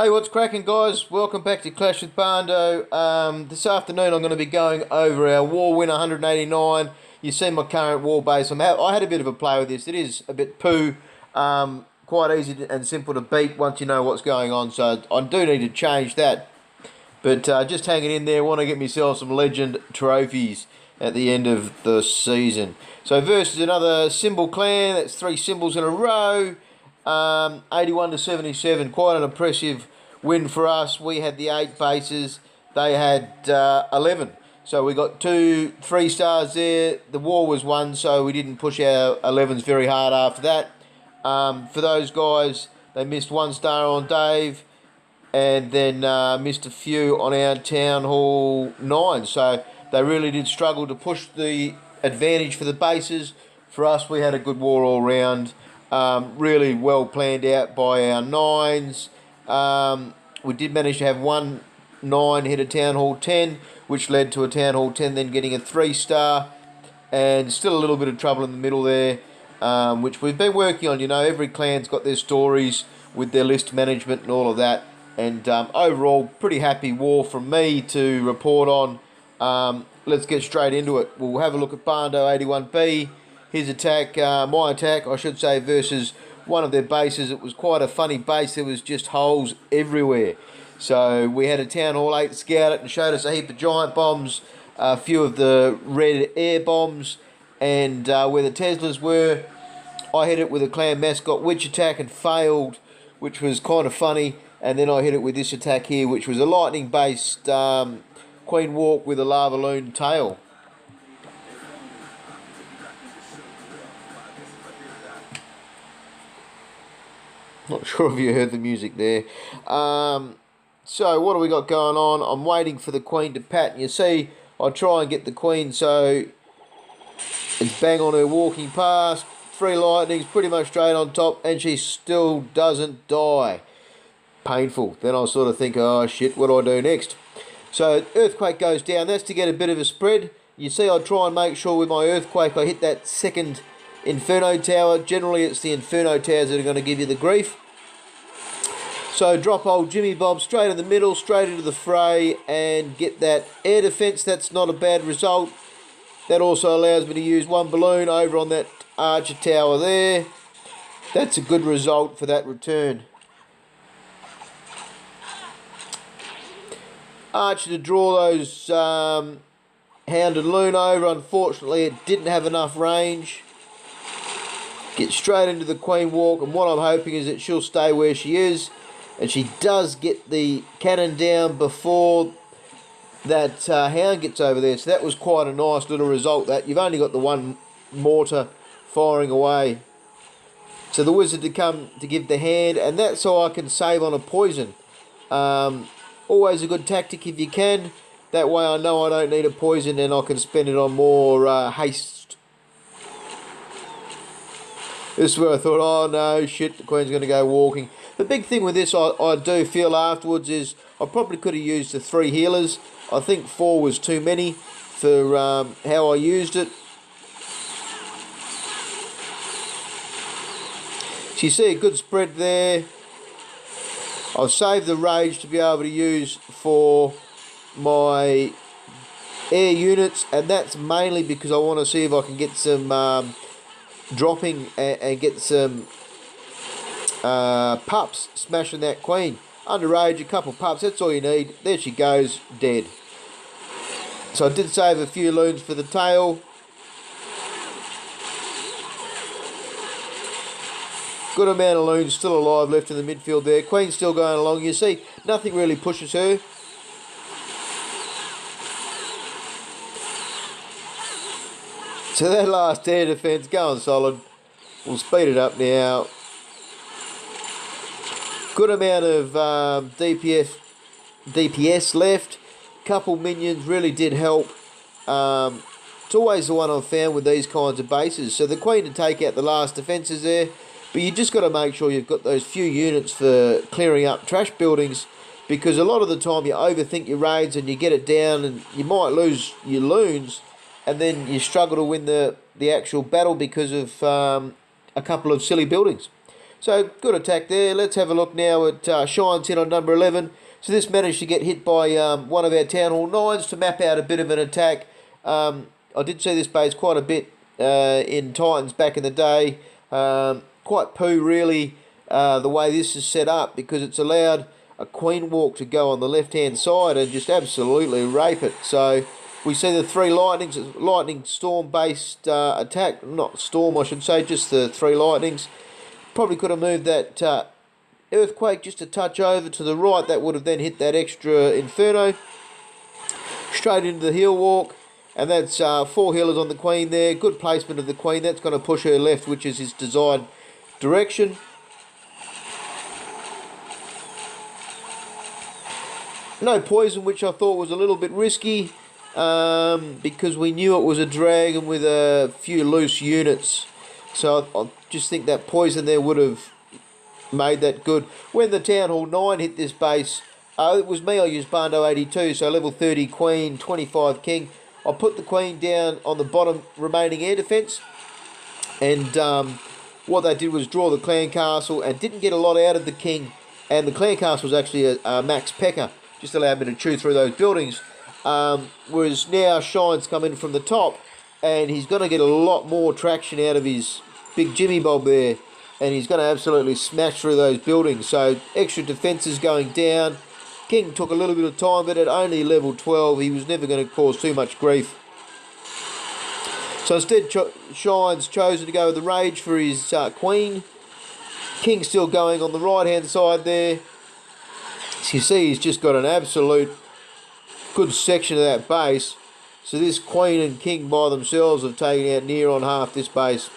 Hey, what's cracking, guys? Welcome back to Clash with Bardot. This afternoon I'm going to be going over our War Winner 189. You see my current war base. I had a bit of a play with this. It is a bit poo, quite easy and simple to beat once you know what's going on. So I do need to change that. But just hanging in there, want to get myself some legend trophies at the end of the season. So versus another symbol clan. That's 3 symbols in a row. 81 to 77, quite an impressive win for us. We had the 8 bases, they had 11. So we got 3 stars there. The war was won, so we didn't push our 11s very hard after that. For those guys, they missed 1 star on Dave, and then missed a few on our Town Hall 9. So they really did struggle to push the advantage for the bases. For us, we had a good war all round. Really well planned out by our 9s. We did manage to have 1 9 hit a Town Hall 10, which led to a Town Hall 10 then getting a 3 star, and still a little bit of trouble in the middle there, which we've been working on. You know, every clan's got their stories with their list management and all of that, and overall pretty happy war from me to report on. Let's get straight into it. We'll have a look at Bardot 81B. His attack, my attack, I should say, versus one of their bases. It was quite a funny base. There was just holes everywhere. So we had a Town Hall 8 scout it and showed us a heap of giant bombs, a few of the red air bombs, and where the Teslas were. I hit it with a clan mascot witch attack and failed, which was kind of funny. And then I hit it with this attack here, which was a lightning-based Queen Walk with a LavaLoon tail. Not sure if you heard the music there. So what do we got going on? I'm waiting for the Queen to pat. And you see, I try and get the Queen so it's bang on her walking past. 3 lightnings, pretty much straight on top, and she still doesn't die. Painful. Then I sort of think, oh shit, what do I do next? So Earthquake goes down. That's to get a bit of a spread. You see, I try and make sure with my Earthquake I hit that second Inferno Tower. Generally it's the Inferno Towers that are going to give you the grief. So drop old Jimmy Bob straight in the middle, straight into the fray, and get that air defense. That's not a bad result. That also allows me to use 1 balloon over on that Archer Tower there. That's a good result for that return. Archer to draw those Hounded Loon over. Unfortunately it didn't have enough range. Get straight into the Queen Walk, and what I'm hoping is that she'll stay where she is, and she does get the cannon down before that Hound gets over there. So that was quite a nice little result. That you've only got the 1 mortar firing away. So the Wizard to come to give the hand, and that's so I can save on a poison. Always a good tactic if you can. That way I know I don't need a poison, and I can spend it on more haste. This is where I thought, oh no, shit, the Queen's going to go walking. The big thing with this, I do feel afterwards, is I probably could have used the 3 healers. I think 4 was too many for how I used it. So you see a good spread there. I've saved the rage to be able to use for my air units, and that's mainly because I want to see if I can get some dropping and get some pups smashing that Queen. Underage, a couple pups, that's all you need. There she goes, dead. So I did save a few loons for the tail. Good amount of loons still alive left in the midfield there. Queen's still going along. You see, nothing really pushes her. So that last air defence going solid. We'll speed it up now. Good amount of DPS left. Couple minions really did help. It's always the one I've found with these kinds of bases. So the Queen to take out the last defences there. But you just got to make sure you've got those few units for clearing up trash buildings, because a lot of the time you overthink your raids and you get it down and you might lose your loons, and then you struggle to win the actual battle because of a couple of silly buildings. So good attack there. Let's have a look now at Shine's hit on number 11. So this managed to get hit by one of our Town Hall 9s to map out a bit of an attack. I did see this base quite a bit in Titans back in the day. Quite poo really the way this is set up, because it's allowed a queen walk to go on the left hand side and just absolutely rape it. So we see the 3 lightnings, lightning storm based attack, not storm I should say, just the 3 lightnings. Probably could have moved that earthquake just a touch over to the right. That would have then hit that extra inferno straight into the heel walk. And that's 4 healers on the queen there. Good placement of the queen. That's going to push her left, which is his desired direction. No poison, which I thought was a little bit risky, because we knew it was a dragon with a few loose units. So I just think that poison there would have made that good. When the Town Hall 9 hit this base, it was me, I used Bardot 82, so level 30 queen, 25 king. I put the queen down on the bottom remaining air defence, and what they did was draw the clan castle and didn't get a lot out of the king, and the clan castle was actually a max pecker, just allowed me to chew through those buildings, whereas now Shine's come in from the top and he's going to get a lot more traction out of his big Jimmy Bob there, and he's going to absolutely smash through those buildings. So extra defences going down. King took a little bit of time, but at only level 12, he was never going to cause too much grief. So instead, Shine's chosen to go with the Rage for his Queen. King's still going on the right-hand side there. As you see, he's just got an absolute good section of that base. So this Queen and King by themselves have taken out near on half this base.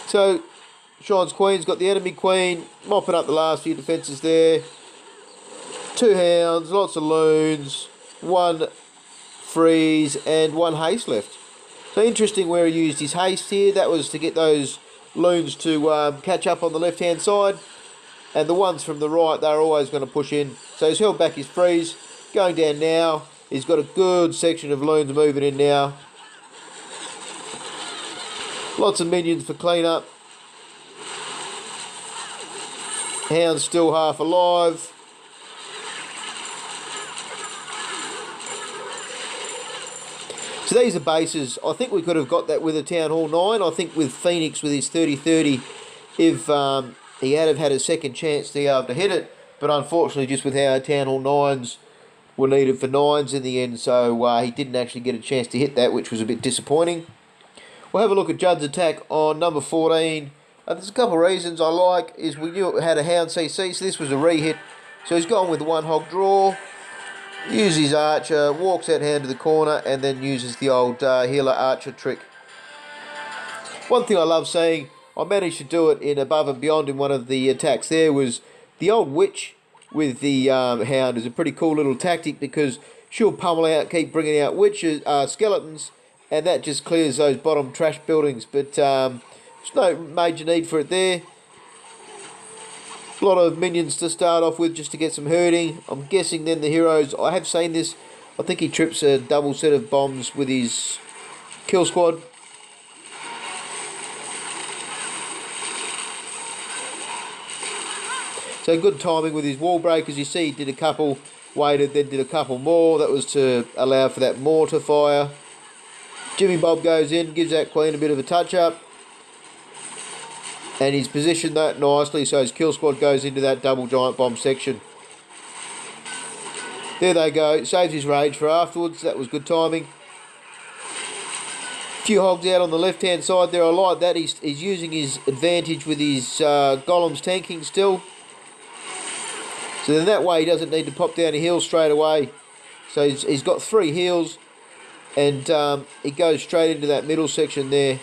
So Shine's Queen's got the enemy Queen, mopping up the last few defences there. 2 hounds, lots of loons, 1 freeze and 1 haste left. So interesting where he used his haste here. That was to get those loons to catch up on the left hand side. And the ones from the right, they're always going to push in. So he's held back his freeze. Going down now. He's got a good section of loons moving in now. Lots of minions for clean-up. Hound's still half alive. So these are bases. I think we could have got that with a Town Hall 9. I think with Phoenix, with his 30-30, if he had have had a second chance to be able to hit it. But unfortunately, just with how Town Hall 9s were needed for 9s in the end, so he didn't actually get a chance to hit that, which was a bit disappointing. We'll have a look at Judd's attack on number 14. There's a couple of reasons I like. Is we knew it had a Hound CC, so this was a re-hit. So he's gone with the 1 hog draw. Uses his archer, walks out hand to the corner, and then uses the old healer archer trick. One thing I love seeing, I managed to do it in Above and Beyond in one of the attacks there, was the old witch with the hound is a pretty cool little tactic, because she'll pummel out, keep bringing out witches, skeletons, and that just clears those bottom trash buildings. But there's no major need for it there. A lot of minions to start off with just to get some hurting. I'm guessing then the heroes, I have seen this, I think he trips a double set of bombs with his kill squad. So good timing with his wall breakers. You see he did a couple, waited, then did a couple more. That was to allow for that mortar fire. Jimmy Bob goes in, gives that Queen a bit of a touch up. And he's positioned that nicely, so his kill squad goes into that double giant bomb section. There they go. Saves his rage for afterwards. That was good timing. A few hogs out on the left-hand side there. I like that. He's using his advantage with his golems tanking still. So then that way he doesn't need to pop down a hill straight away. So he's got 3 heals, and he goes straight into that middle section there.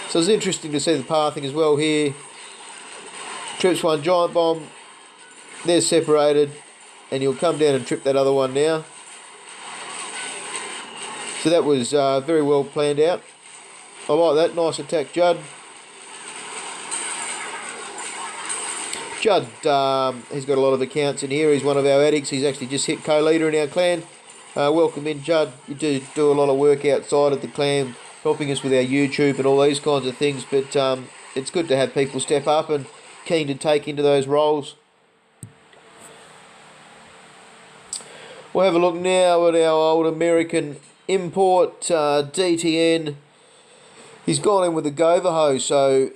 So it's interesting to see the pathing as well here. Trips 1 giant bomb. They're separated. And he'll come down and trip that other one now. So that was very well planned out. I like that. Nice attack, Judd. Judd, he's got a lot of accounts in here. He's one of our addicts. He's actually just hit co-leader in our clan. Welcome in, Judd. You do a lot of work outside of the clan, helping us with our YouTube and all these kinds of things. But it's good to have people step up and keen to take into those roles. We'll have a look now at our old American import, DTN. He's gone in with the GoVaHo, so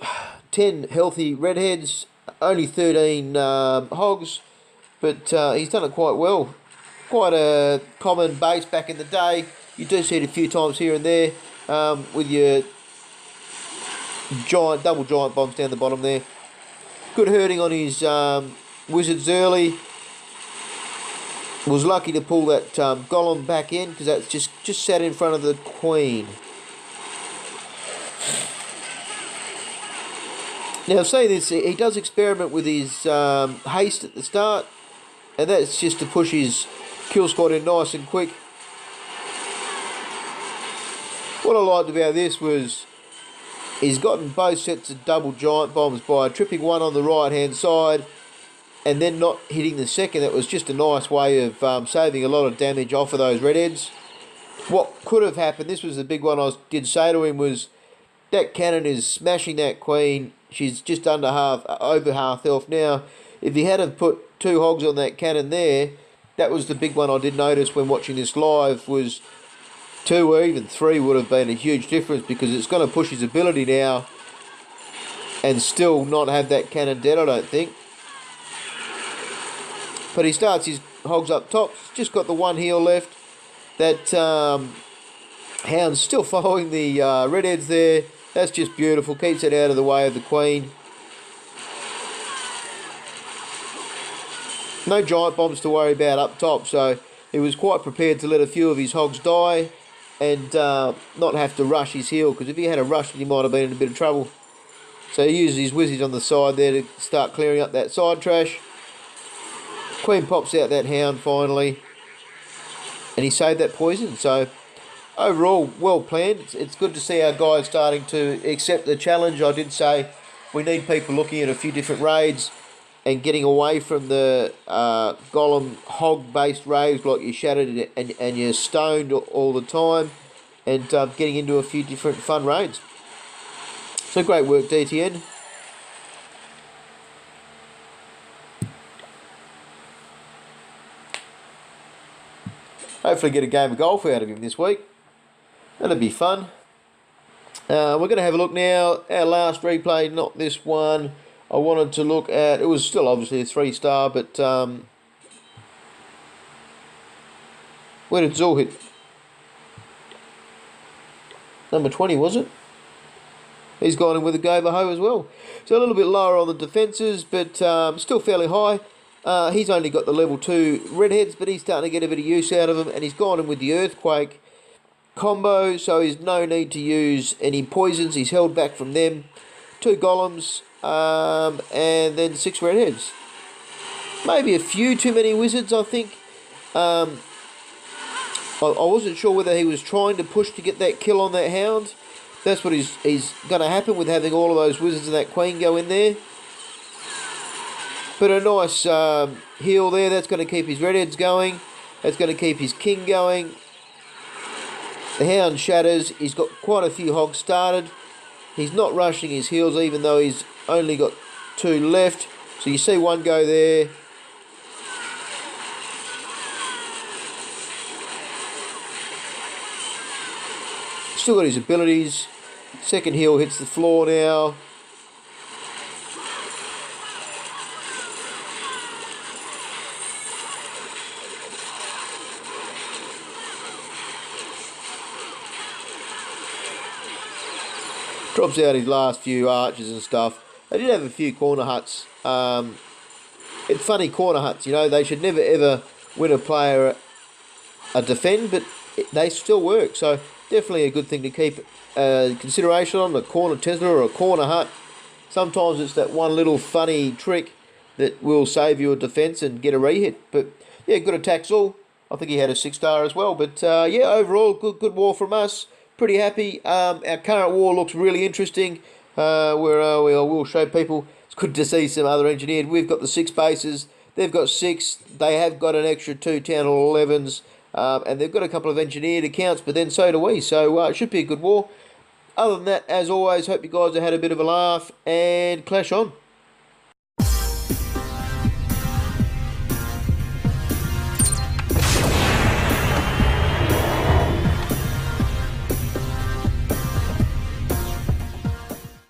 10 healthy redheads, only 13 hogs, but he's done it quite well. Quite a common base back in the day. You do see it a few times here and there with your double giant bombs down the bottom there. Good herding on his wizards early. Was lucky to pull that golem back in because that's just sat in front of the queen. Now, say this, he does experiment with his haste at the start, and that's just to push his kill squad in nice and quick. What I liked about this was he's gotten both sets of double giant bombs by tripping one on the right hand side and then not hitting the second. That was just a nice way of saving a lot of damage off of those redheads. What could have happened, this was the big one I did say to him, was that cannon is smashing that queen. She's just over half health now. If he had have put 2 hogs on that cannon there, that was the big one I did notice when watching this live, was 2 or even 3 would have been a huge difference, because it's going to push his ability now and still not have that cannon dead, I don't think. But he starts his hogs up top. He's just got the 1 heel left. That hound's still following the redheads there. That's just beautiful. Keeps it out of the way of the queen. No giant bombs to worry about up top, so he was quite prepared to let a few of his hogs die and not have to rush his heel, because if he had a rush, he might have been in a bit of trouble. So he uses his wizards on the side there to start clearing up that side trash. Queen pops out that hound finally, and he saved that poison. So overall, well planned. It's good to see our guys starting to accept the challenge. I did say we need people looking at a few different raids and getting away from the golem hog based raids like you shattered and you're stoned all the time, and getting into a few different fun raids. So great work, DTN. Hopefully get a game of golf out of him this week. That'll be fun. We're going to have a look now. Our last replay, not this one. I wanted to look at, it was still obviously a 3-star, but where did Zul hit? Number 20, was it? He's gone in with a GoVaHo as well. So a little bit lower on the defences, but still fairly high. He's only got the level 2 redheads, but he's starting to get a bit of use out of them, and he's gone in with the earthquake combo, so he's no need to use any poisons. He's held back from them. 2 golems, and then 6 redheads. Maybe a few too many wizards, I think. I wasn't sure whether he was trying to push to get that kill on that hound. That's what is going to happen with having all of those wizards and that queen go in there. But a nice heal there. That's going to keep his redheads going. That's going to keep his king going. The hound shatters. He's got quite a few hogs started. He's not rushing his heals, even though he's only got 2 left. So you see 1 go there. Still got his abilities. Second heal hits the floor now. Drops out his last few archers and stuff. They did have a few corner huts. It's funny, corner huts, you know, they should never ever win a player a defend, but they still work. So definitely a good thing to keep consideration on, a corner Tesla or a corner hut. Sometimes it's that one little funny trick that will save you a defence and get a re-hit. But yeah, good attacks all. I think he had a 6-star as well. But yeah, overall, good war from us. Pretty happy. Our current war looks really interesting. Where are we? I will show people. It's It's good to see some other engineered. We've got the 6 bases. They've got 6. They have got an extra 2 10 or 11s. And they've got a couple of engineered accounts, but then so do we. So it should be a good war. Other than that, as always, hope you guys have had a bit of a laugh and clash on.